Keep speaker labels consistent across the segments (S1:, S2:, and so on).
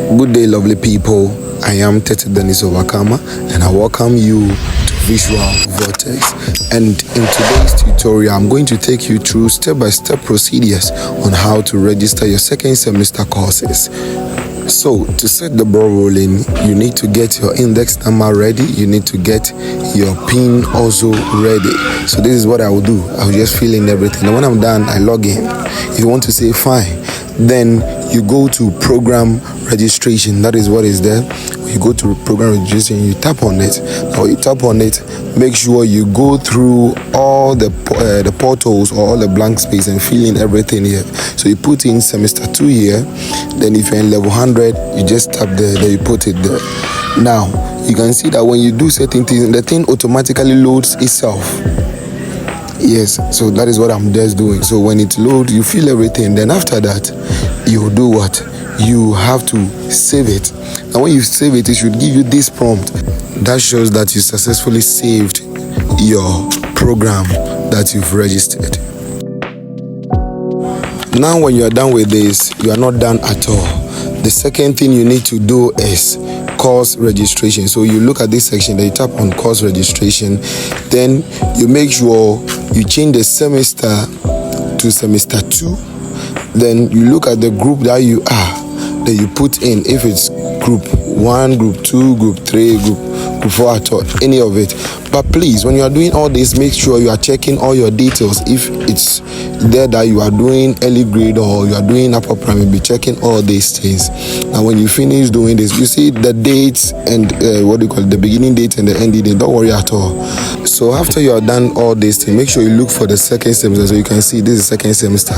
S1: Good day, lovely people. I am Tete Dennis Ovakama, and I welcome you to Visual Vortex. And in today's tutorial, I'm going to take you through step-by-step procedures on how to register your second semester courses. So, to set the ball rolling, you need to get your index number ready. You need to get your PIN also ready. So this is what I will do. I will just fill in everything. And when I'm done, I log in. If you want to say fine, then you go to program registration. That is what is there. You go to program registration, you tap on it. Now you tap on it, make sure you go through all the portals or all the blank space and fill in everything here. So you put in semester 2 here, then if you're in level 100, you just tap there, then you put it there. Now you can see that when you do certain things, the thing automatically loads itself. Yes, so that is what I'm just doing. So when it loads, you fill everything. Then after that, you do what? You have to save it. And when you save it, it should give you this prompt that shows that you successfully saved your program that you've registered. Now when you are done with this, you are not done at all. The second thing you need to do is course registration. So you look at this section, then you tap on course registration, then you make sure you change the semester to semester 2. Then you look at the group that you are, then you put in if it's group 1, group 2, group 3, group 4 at all, any of it. But please, when you are doing all this, make sure you are checking all your details. If it's there that you are doing early grade or you are doing upper primary, be checking all these things. And when you finish doing this, you see the dates and the beginning date and the ending date. Don't worry at all. So after you are done all these things, make sure you look for the second semester. So you can see this is second semester.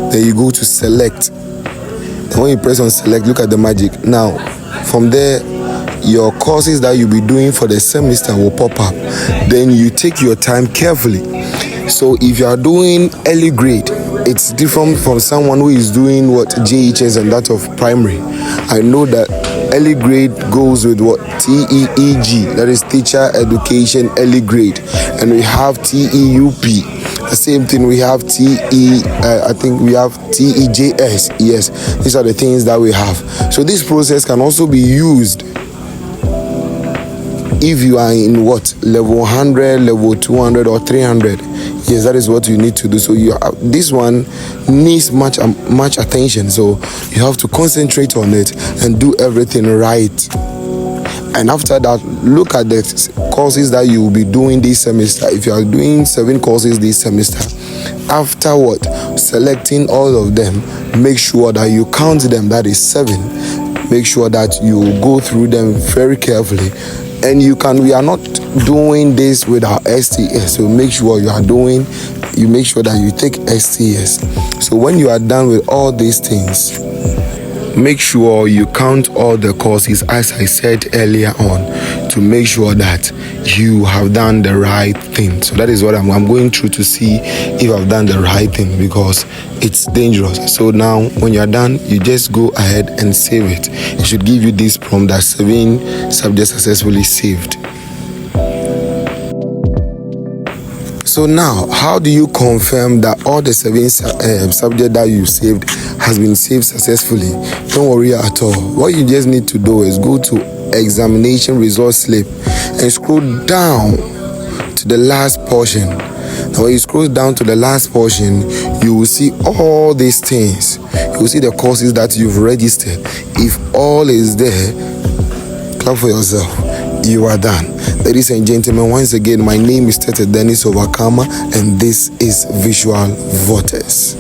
S1: Then you go to select. And when you press on select, look at the magic. Now, from there, your courses that you'll be doing for the semester will pop up. Then you take your time carefully. So if you are doing early grade, it's different from someone who is doing what JHS and that of primary. I know that early grade goes with what TEEG, that is teacher education early grade, and we have TEUP. The same thing, we have I think we have TEJS. Yes, these are the things that we have. So this process can also be used if you are in what level 100, level 200 or 300. Yes, that is what you need to do. So this one needs much attention, so you have to concentrate on it and do everything right. And after that, look at the courses that you will be doing this semester. If you are doing 7 courses this semester, afterward, selecting all of them, make sure that you count them, that is 7. Make sure that you go through them very carefully. And we are not doing this with our STS. So make sure you make sure that you take STS. So when you are done with all these things, make sure you count all the courses as I said earlier on, to make sure that you have done the right thing. So that is what I'm going through to see if I've done the right thing, because it's dangerous. So now when you're done, you just go ahead and save it. It should give you this prompt that 7 subjects successfully saved. So now, how do you confirm that all the 7 subjects that you saved has been saved successfully? Don't worry at all. What you just need to do is go to examination results slip and scroll down to the last portion. Now when you scroll down to the last portion, you will see all these things. You will see the courses that you've registered. If all is there, clap for yourself. You are done. Ladies and gentlemen, once again, my name is Tete Dennis Ovakama, and this is Visual Vortex.